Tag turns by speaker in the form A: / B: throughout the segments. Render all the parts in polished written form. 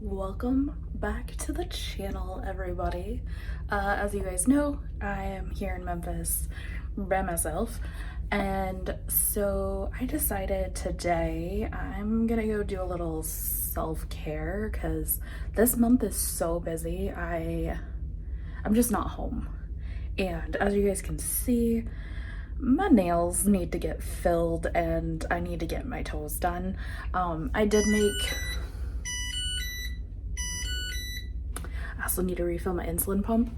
A: Welcome back to the channel, everybody. As you guys know, I am here in Memphis by myself, and so I decided today I'm gonna go do a little self-care because this month is so busy. I'm just not home, and as you guys can see, my nails need to get filled and I need to get my toes done. I also need to refill my insulin pump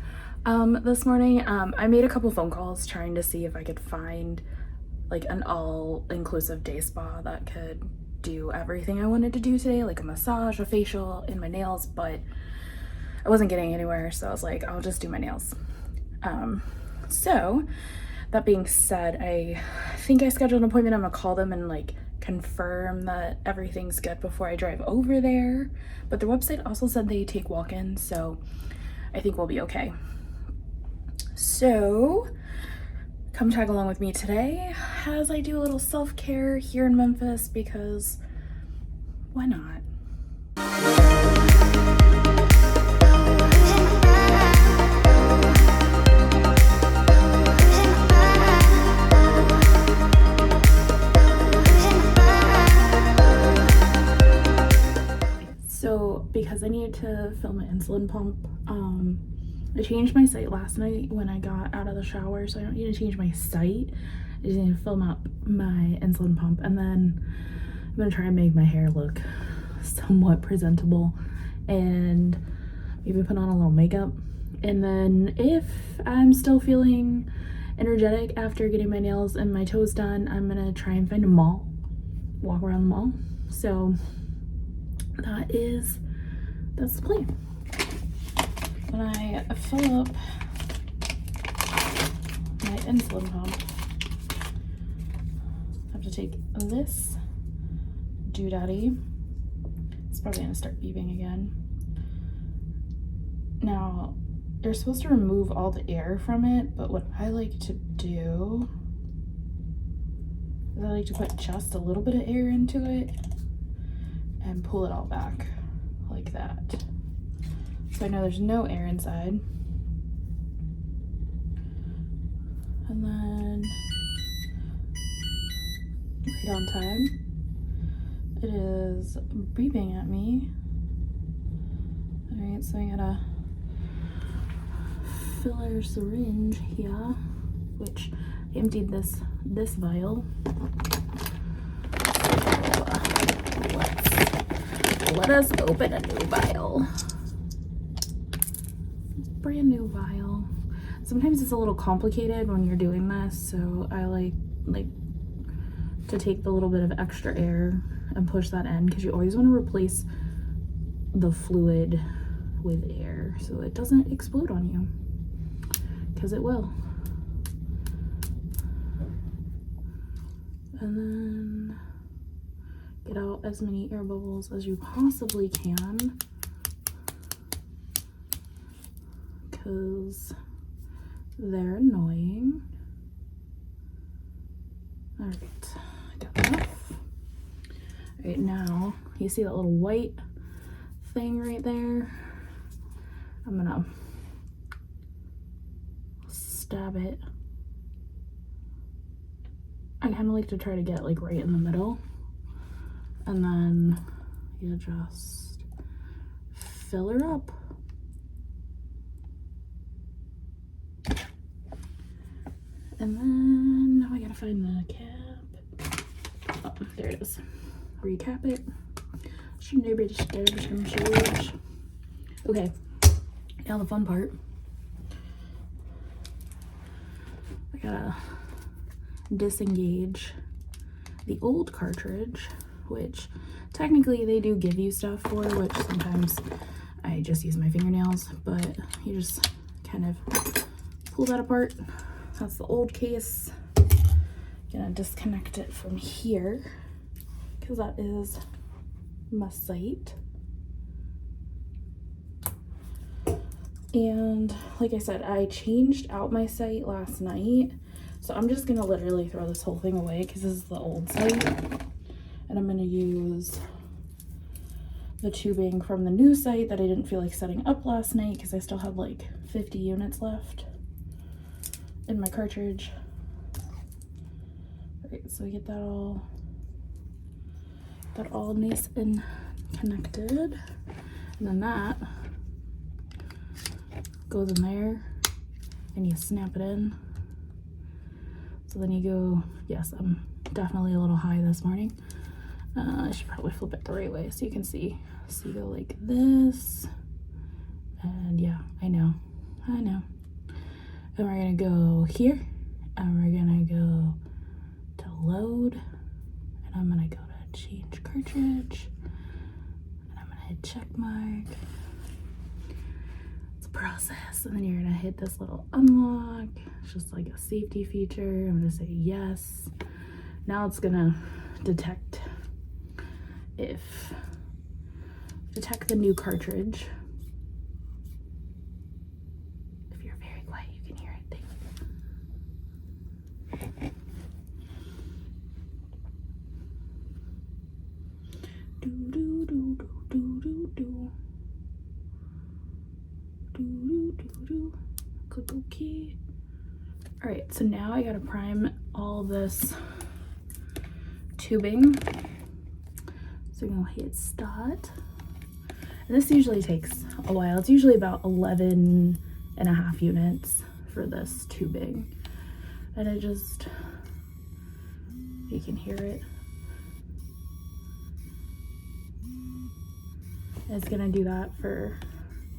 A: this morning. I made a couple phone calls trying to see if I could find like an all-inclusive day spa that could do everything I wanted to do today, like a massage, a facial, and my nails, but I wasn't getting anywhere, so I was like, I'll just do my nails. So that being said, I think I scheduled an appointment. I'm gonna call them and like confirm that everything's good before I drive over there. But their website also said they take walk-ins, so I think we'll be okay. So come tag along with me today as I do a little self-care here in Memphis, because why not? So because I needed to fill my insulin pump, I changed my site last night when I got out of the shower, so I don't need to change my site. I just need to fill up my insulin pump, and then I'm gonna try and make my hair look somewhat presentable and maybe put on a little makeup. And then if I'm still feeling energetic after getting my nails and my toes done, I'm gonna try and find a mall, walk around the mall. So that's the plan. When I fill up my insulin pump, I have to take this doodaddy. It's probably gonna start beeping again. Now, you're supposed to remove all the air from it, but what I like to do is I like to put just a little bit of air into it and pull it all back like that. So I know there's no air inside. And then right on time, it is beeping at me. All right, so I got a filler syringe here, which I emptied this vial. Let us open a new vial. Brand new vial. Sometimes it's a little complicated when you're doing this, so I like to take the little bit of extra air and push that in, because you always want to replace the fluid with air so it doesn't explode on you, because it will. And then get out as many air bubbles as you possibly can, because they're annoying. All right, got enough. All right, now you see that little white thing right there? I'm gonna stab it. I kind of like to try to get like right in the middle. And then you just fill her up. And then now I gotta find the cap. Oh, there it is. Recap it. Okay, now the fun part. I gotta disengage the old cartridge, which technically they do give you stuff for, which sometimes I just use my fingernails, but you just kind of pull that apart. That's the old case. Gonna disconnect it from here, because that is my site. And like I said, I changed out my site last night, so I'm just gonna literally throw this whole thing away because this is the old site. And I'm gonna use the tubing from the new site that I didn't feel like setting up last night because I still had like 50 units left in my cartridge. Alright, so we get that all nice and connected, and then that goes in there and you snap it in. So then you go, yes, I'm definitely a little high this morning. I should probably flip it the right way so you can see. So you go like this, and yeah, I know. And we're gonna go here, and we're gonna go to load, and I'm gonna go to change cartridge, and I'm gonna hit check mark. It's a process, and then you're gonna hit this little unlock. It's just like a safety feature. I'm gonna say yes. Now it's gonna detect the new cartridge. If you're very quiet, you can hear it. Do do do do do do do do do do. Click OK. All right, so now I gotta prime all this tubing. So I'm gonna hit start. And this usually takes a while. It's usually about 11.5 units for this tubing. And it just, you can hear it. It's gonna do that for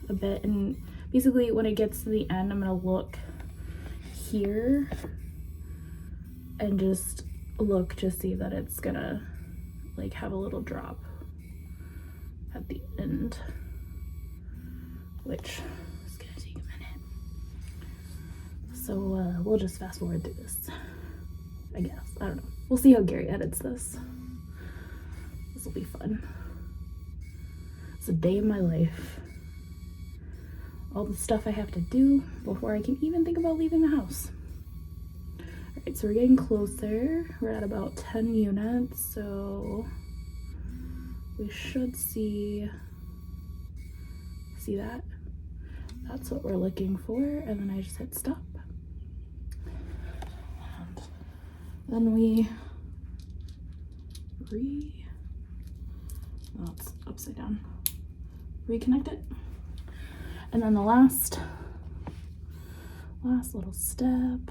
A: a bit. And basically when it gets to the end, I'm gonna look here and just look to see that it's gonna like have a little drop at the end, which is gonna take a minute. So we'll just fast forward through this, I guess. I don't know. We'll see how Gary edits this. This will be fun. It's a day in my life. All the stuff I have to do before I can even think about leaving the house. Alright, so we're getting closer. We're at about 10 units, so we should see that. That's what we're looking for, and then I just hit stop. And then we oh, it's upside down. Reconnect it. And then the last little step.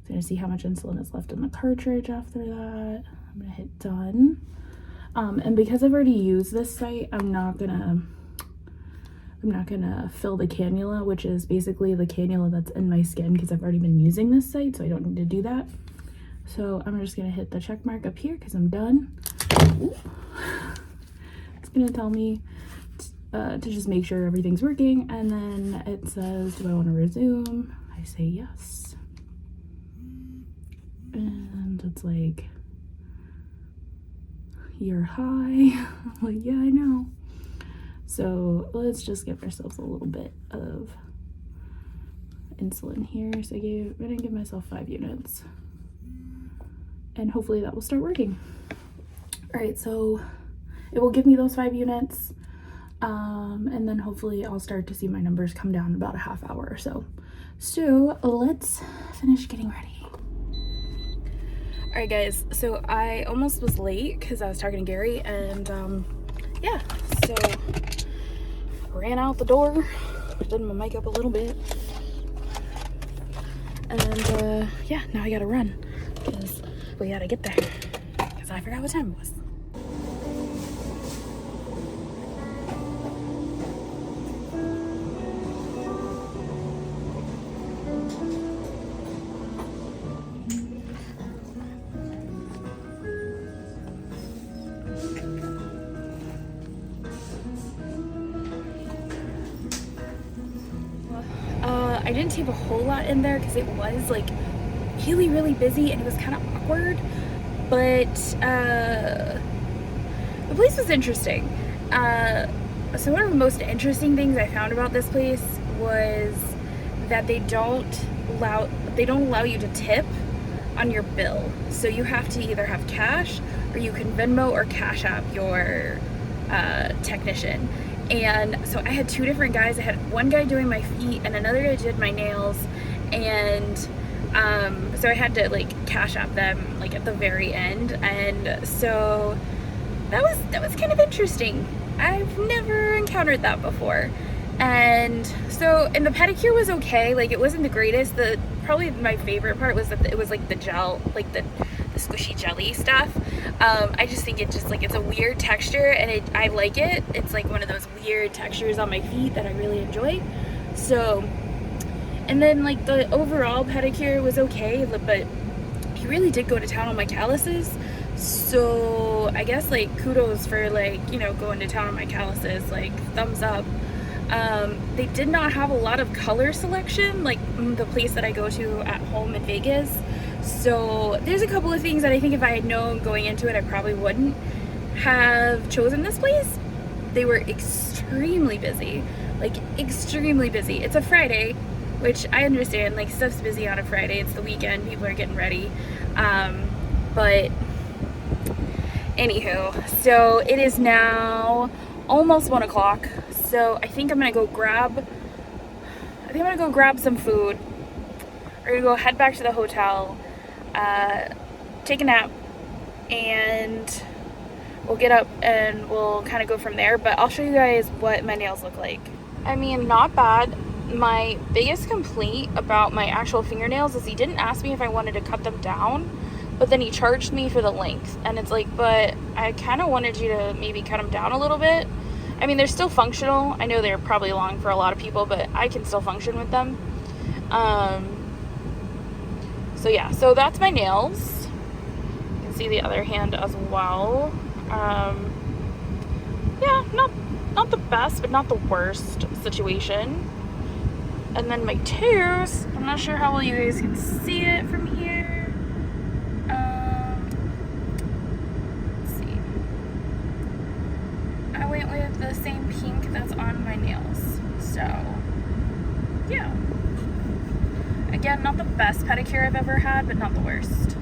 A: So I'm gonna see how much insulin is left in the cartridge after that. I'm gonna hit done. And because I've already used this site, I'm not gonna fill the cannula, which is basically the cannula that's in my skin, because I've already been using this site, so I don't need to do that. So I'm just gonna hit the check mark up here because I'm done. Ooh. It's gonna tell me to just make sure everything's working, and then it says, do I want to resume? I say yes. And it's like, you're high. I'm like, yeah, I know. So let's just give ourselves a little bit of insulin here. So I didn't give myself 5 units, and hopefully that will start working. All right, so it will give me those 5 units, and then hopefully I'll start to see my numbers come down in about a half hour or so. So let's finish getting ready. All right, guys, so I almost was late because I was talking to Gary, and yeah, so ran out the door, did my makeup a little bit, and yeah, now I gotta run because we gotta get there because I forgot what time it was. I didn't tape a whole lot in there because it was like really busy and it was kind of awkward, but the place was interesting. So one of the most interesting things I found about this place was that they don't allow you to tip on your bill. So you have to either have cash, or you can Venmo or Cash App your technician. And so I had 2 different guys. I had one guy doing my feet and another guy did my nails. And so I had to like cash app them like at the very end. And so that was kind of interesting. I've never encountered that before. And so, and the pedicure was okay. Like, it wasn't the greatest. Probably my favorite part was that it was like the gel, like the squishy jelly stuff. I just think it's a weird texture, and I like it. It's like one of those weird textures on my feet that I really enjoy. So, and then like the overall pedicure was okay, but he really did go to town on my calluses. So I guess like kudos for like, you know, going to town on my calluses, like thumbs up. They did not have a lot of color selection like the place that I go to at home in Vegas. So there's a couple of things that I think if I had known going into it, I probably wouldn't have chosen this place. They were extremely busy, like extremely busy. It's a Friday, which I understand, like stuff's busy on a Friday. It's the weekend, people are getting ready. But anywho, so it is now almost 1 o'clock. So I think I'm gonna go grab some food. We're gonna go head back to the hotel, take a nap, and we'll get up and we'll kind of go from there. But I'll show you guys what my nails look like. I mean, not bad. My biggest complaint about my actual fingernails is he didn't ask me if I wanted to cut them down, but then he charged me for the length. And it's like, but I kind of wanted you to maybe cut them down a little bit. I mean, they're still functional. I know they're probably long for a lot of people, but I can still function with them. So yeah, so that's my nails. You can see the other hand as well. Yeah, not the best, but not the worst situation. And then my toes, I'm not sure how well you guys can see it from here. Let's see. I went with the same pink that's on my nails. So, yeah. Again, not the best pedicure I've ever had, but not the worst.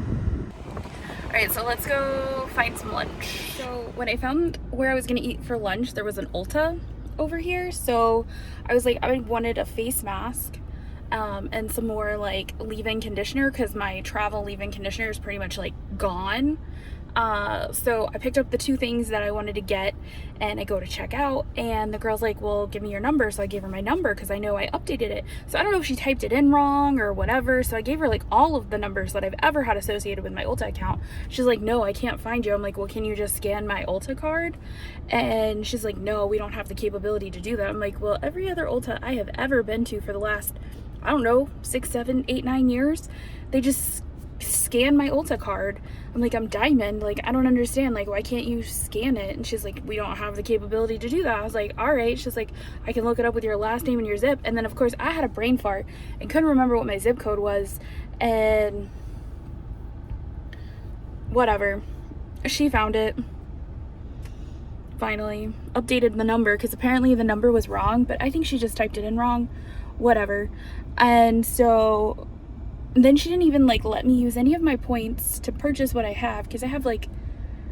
A: Alright, so let's go find some lunch. So when I found where I was gonna eat for lunch, there was an Ulta over here. So I was like, I wanted a face mask and some more like leave-in conditioner, because my travel leave-in conditioner is pretty much like gone. So I picked up the 2 things that I wanted to get, and I go to check out, and the girl's like, well, give me your number. So I gave her my number because I know I updated it. So I don't know if she typed it in wrong or whatever. So I gave her like all of the numbers that I've ever had associated with my Ulta account. She's like, no, I can't find you. I'm like, well, can you just scan my Ulta card? And she's like, no, we don't have the capability to do that. I'm like, well, every other Ulta I have ever been to for the last, I don't know, 6, 7, 8, 9 years, they just scan my Ulta card. I'm like, I'm Diamond, like I don't understand, like why can't you scan it? And she's like, we don't have the capability to do that. I was like, all right. She's like, I can look it up with your last name and your zip. And then of course I had a brain fart and couldn't remember what my zip code was, and whatever, she found it finally, updated the number, because apparently the number was wrong, but I think she just typed it in wrong, whatever. And so then she didn't even like let me use any of my points to purchase what I have, because I have like,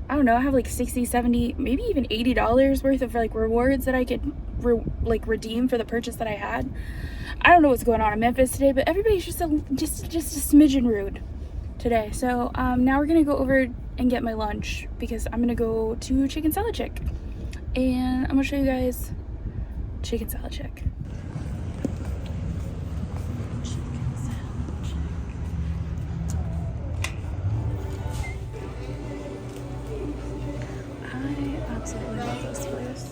A: I don't know, I have like 60, 70, maybe even $80 worth of like rewards that I could redeem for the purchase that I had. I don't know what's going on in Memphis today, but everybody's just a smidgen rude today. So now we're gonna go over and get my lunch, because I'm gonna go to Chicken Salad Chick, and I'm gonna show you guys Chicken Salad Chick. Absolutely love this place.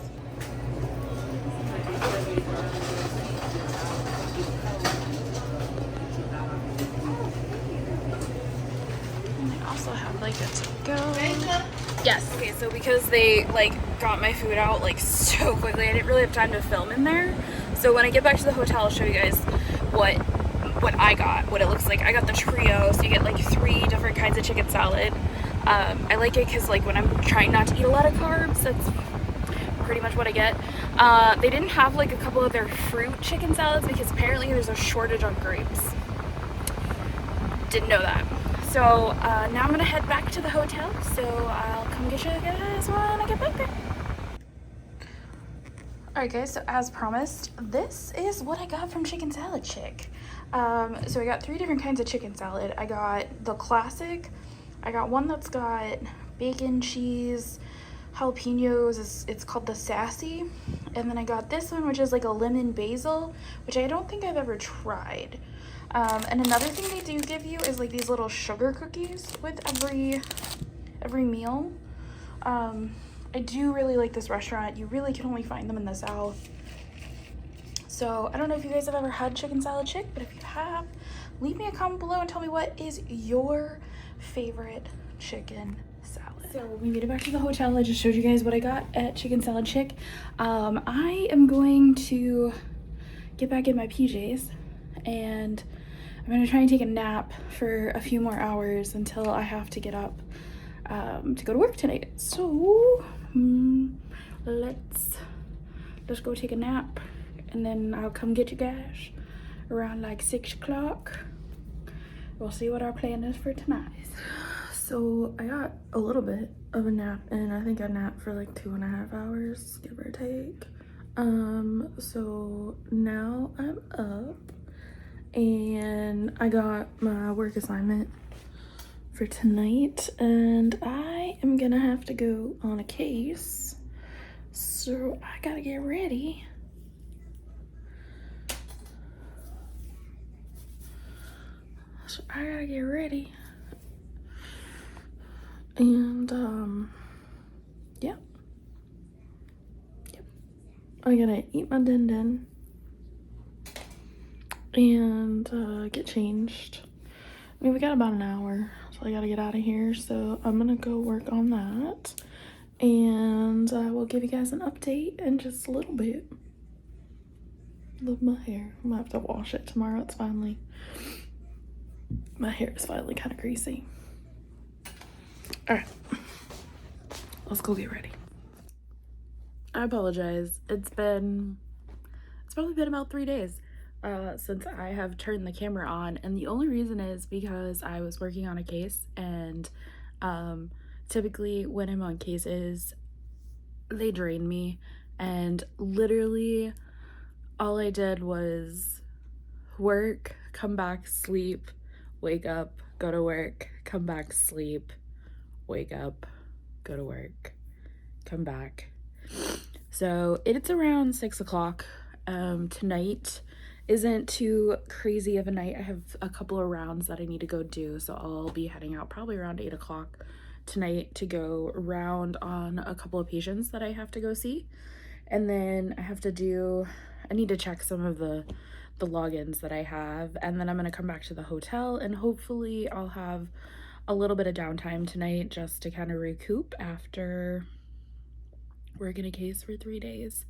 A: And they also have like a to-go. Yes. Okay, so because they like got my food out like so quickly, I didn't really have time to film in there. So when I get back to the hotel, I'll show you guys what I got, what it looks like. I got the trio, so you get like 3 different kinds of chicken salad. I like it because like when I'm trying not to eat a lot of carbs, that's pretty much what I get. They didn't have like a couple of their fruit chicken salads because apparently there's a shortage on grapes. Didn't know that. So now I'm gonna head back to the hotel, so I'll come get you guys when I get back there. Alright guys, so as promised, this is what I got from Chicken Salad Chick. So I got 3 different kinds of chicken salad. I got the classic, I got one that's got bacon, cheese, jalapenos, it's called the Sassy, and then I got this one which is like a lemon basil, which I don't think I've ever tried. And another thing they do give you is like these little sugar cookies with every meal. I do really like this restaurant. You really can only find them in the South. So I don't know if you guys have ever had Chicken Salad Chick, but if you have, leave me a comment below and tell me what is your favorite chicken salad. So we made it back to the hotel. I just showed you guys what I got at Chicken Salad Chick. I am going to get back in my PJs and I'm going to try and take a nap for a few more hours until I have to get up to go to work tonight. So let's go take a nap and then I'll come get you guys around like 6 o'clock. We'll see what our plan is for tonight. So I got a little bit of a nap and I think I napped for like 2.5 hours, give or take. So now I'm up and I got my work assignment for tonight and I am gonna have to go on a case, so I gotta get ready. And yeah, I'm gonna eat my din and get changed. I mean, we got about an hour, so I gotta get out of here. So I'm gonna go work on that. And I will give you guys an update in just a little bit. Love my hair. I'm gonna have to wash it tomorrow. It's finally, my hair is finally kind of greasy. All right, let's go get ready. I apologize. It's probably been about 3 days since I have turned the camera on, and the only reason is because I was working on a case, and typically when I'm on cases they drain me, and literally all I did was work, come back, sleep, wake up, go to work, come back, sleep, wake up, go to work, come back. So it's around 6 o'clock. Tonight isn't too crazy of a night. I have a couple of rounds that I need to go do, so I'll be heading out probably around 8 o'clock tonight to go round on a couple of patients that I have to go see. And then I need to check some of the logins that I have, and then I'm gonna come back to the hotel and hopefully I'll have a little bit of downtime tonight just to kind of recoup after working a case for 3 days.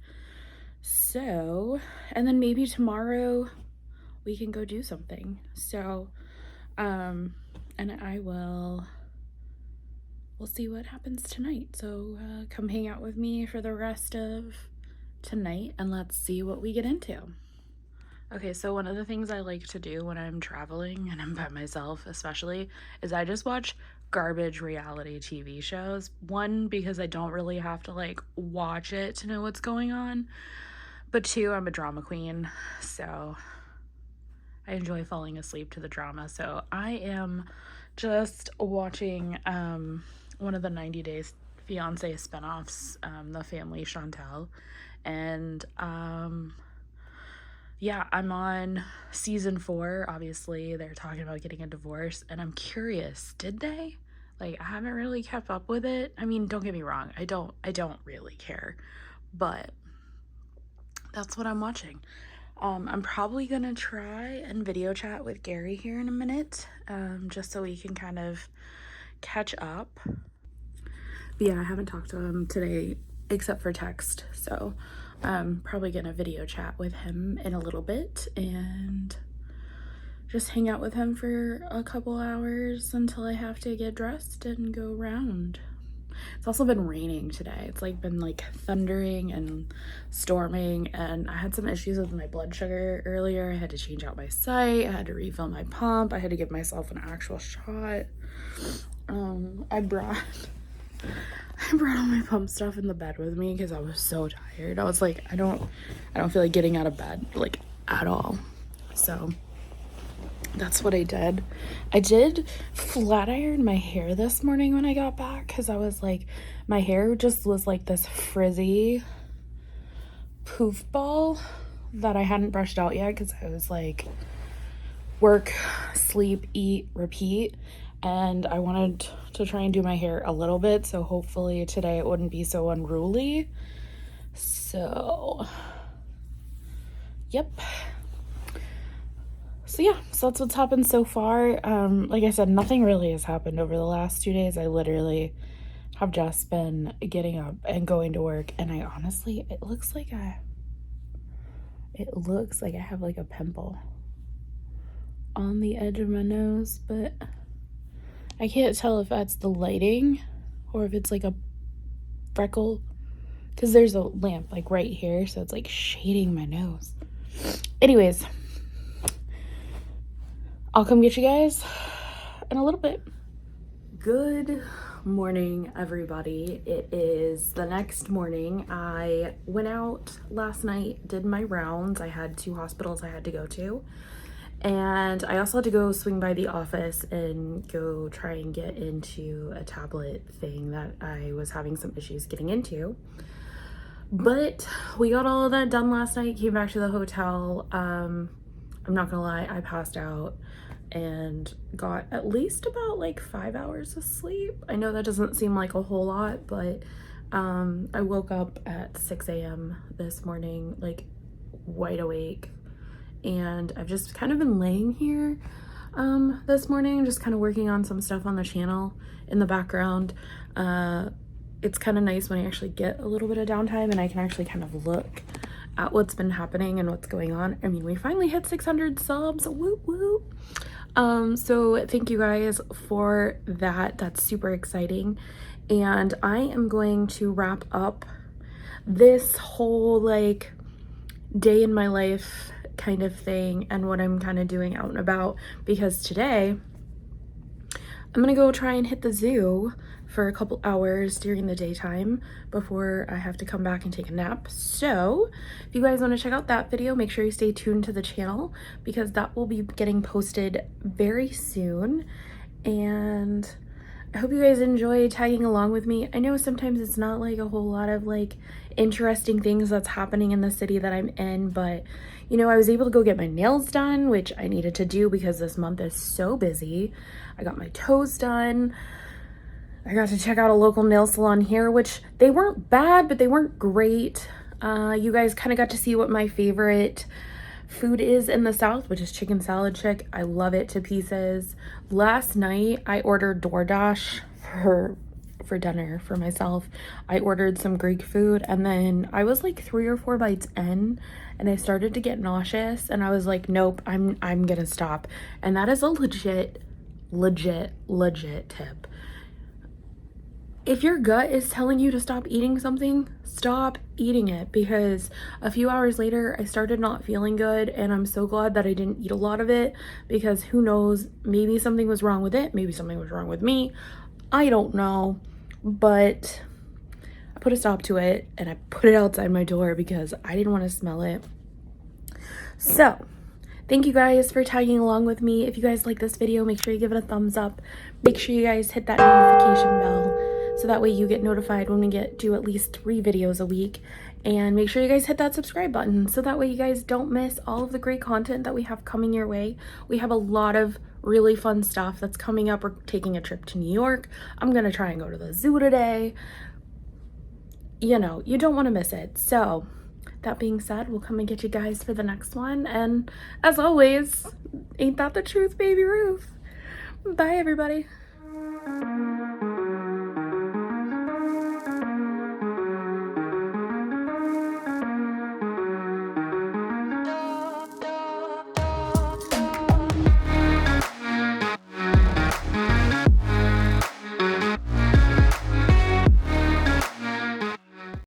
A: So, and then maybe tomorrow we can go do something. So, and we'll see what happens tonight. So come hang out with me for the rest of tonight and let's see what we get into. Okay, so one of the things I like to do when I'm traveling and I'm by myself especially is I just watch garbage reality TV shows. One, because I don't really have to like watch it to know what's going on, but 2, I'm a drama queen, so I enjoy falling asleep to the drama. So I am just watching one of the 90 Days Fiancé spinoffs, The Family Chantel, and yeah, I'm on season 4. Obviously they're talking about getting a divorce, and I'm curious, did they? Like, I haven't really kept up with it. I mean, don't get me wrong, I don't really care, but that's what I'm watching. I'm probably gonna try and video chat with Gary here in a minute, just so we can kind of catch up. But yeah, I haven't talked to him today except for text, so I'm probably gonna video chat with him in a little bit and just hang out with him for a couple hours until I have to get dressed and go round. It's also been raining today. It's like been like thundering and storming, and I had some issues with my blood sugar earlier. I had to change out my site, I had to refill my pump, I had to give myself an actual shot. I I brought all my pump stuff in the bed with me because I was so tired. I was like, I don't feel like getting out of bed, like, at all. So that's what I did. I did flat iron my hair this morning when I got back because I was like, my hair just was like this frizzy poof ball that I hadn't brushed out yet because I was like, work, sleep, eat, repeat. And I wanted to try and do my hair a little bit, so hopefully today it wouldn't be so unruly. So, yep. So yeah, so that's what's happened so far. Like I said, nothing really has happened over the last 2 days. I literally have just been getting up and going to work, and I honestly, it looks like I have like a pimple on the edge of my nose, but I can't tell if that's the lighting or if it's like a freckle, because there's a lamp like right here, so it's like shading my nose. Anyways, I'll come get you guys in a little bit. Good morning, everybody. It is the next morning. I went out last night, did my rounds. I had 2 hospitals I had to go to. And I also had to go swing by the office and go try and get into a tablet thing that I was having some issues getting into. But we got all of that done last night, came back to the hotel. I'm not gonna lie, I passed out and got at least about like 5 hours of sleep. I know that doesn't seem like a whole lot, but I woke up at 6 a.m. this morning, like wide awake. And I've just kind of been laying here this morning, just kind of working on some stuff on the channel in the background. It's kind of nice when I actually get a little bit of downtime and I can actually kind of look at what's been happening and what's going on. I mean, we finally hit 600 subs, whoop whoop. So thank you guys for that. That's super exciting. And I am going to wrap up this whole like day in my life kind of thing and what I'm kind of doing out and about, because today I'm gonna go try and hit the zoo for a couple hours during the daytime before I have to come back and take a nap. So if you guys want to check out that video, make sure you stay tuned to the channel because that will be getting posted very soon. And I hope you guys enjoy tagging along with me. I know sometimes it's not like a whole lot of like interesting things that's happening in the city that I'm in, but you know, I was able to go get my nails done, which I needed to do because this month is so busy. I got my toes done. I got to check out a local nail salon here, which they weren't bad, but they weren't great. You guys kind of got to see what my favorite food is in the South, which is chicken salad chick. I love it to pieces. Last night I ordered DoorDash for dinner for myself. I ordered some Greek food and then I was like 3 or 4 bites in and I started to get nauseous and I was like, nope, I'm gonna stop. And that is a legit tip. If your gut is telling you to stop eating something, stop eating it, because a few hours later I started not feeling good and I'm so glad that I didn't eat a lot of it, because who knows, maybe something was wrong with it, maybe something was wrong with me, I don't know. But I put a stop to it and I put it outside my door because I didn't want to smell it. So thank you guys for tagging along with me. If you guys like this video, make sure you give it a thumbs up. Make sure you guys hit that notification bell so that way you get notified when we do at least 3 videos a week. And make sure you guys hit that subscribe button so that way you guys don't miss all of the great content that we have coming your way. We have a lot of really fun stuff that's coming up. We're taking a trip to New York. I'm gonna try and go to the zoo today. You know, you don't want to miss it. So that being said, we'll come and get you guys for the next one. And as always, ain't that the truth, baby Ruth? Bye, everybody.